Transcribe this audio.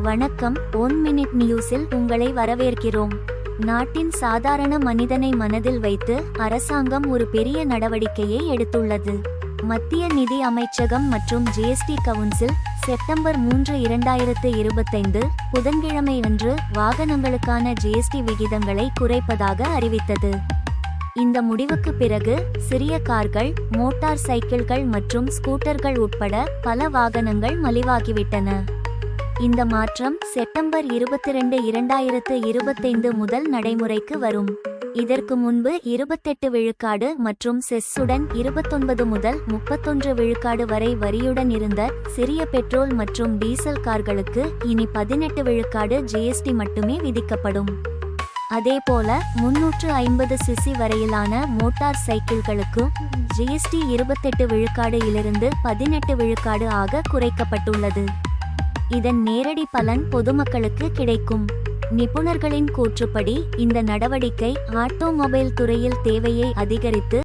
வணக்கம். 1 மினிட் நியூஸில் உங்களை வரவேற்கிறோம். நாட்டின் சாதாரண மனிதனை மனதில் வைத்து அரசாங்கம் ஒரு பெரிய நடவடிக்கையை எடுத்துள்ளது. மத்திய நிதி அமைச்சகம் மற்றும் ஜிஎஸ்டி கவுன்சில் செப்டம்பர் 3, 2025 புதன்கிழமை அன்று வாகனங்களுக்கான ஜிஎஸ்டி விகிதங்களை குறைப்பதாக அறிவித்தது. இந்த முடிவுக்கு பிறகு சிறிய கார்கள், மோட்டார் சைக்கிள்கள் மற்றும் ஸ்கூட்டர்கள் உட்பட பல வாகனங்கள் மலிவாகிவிட்டன. இந்த மாற்றம் செப்டம்பர் 22, 2025 முதல் நடைமுறைக்கு வரும். இதற்கு முன்பு 28 விழுக்காடு மற்றும் செஸ்ஸுடன் 29 முதல் 31 விழுக்காடு வரை வரியுடன் இருந்த சிறிய பெட்ரோல் மற்றும் டீசல் கார்களுக்கு இனி 18 விழுக்காடு ஜிஎஸ்டி மட்டுமே விதிக்கப்படும். அதேபோல 350 சிசி வரையிலான மோட்டார் சைக்கிள்களுக்கும் ஜிஎஸ்டி 28 விழுக்காடு இலிருந்து 18 விழுக்காடு ஆக குறைக்கப்பட்டுள்ளது. இதன் நேரடி பலன் பொதுமக்களுக்கு கிடைக்கும். நிபுணர்களின் கூற்றுப்படி இந்த நடவடிக்கை ஆட்டோமொபைல் துறையில் தேவையை அதிகரித்து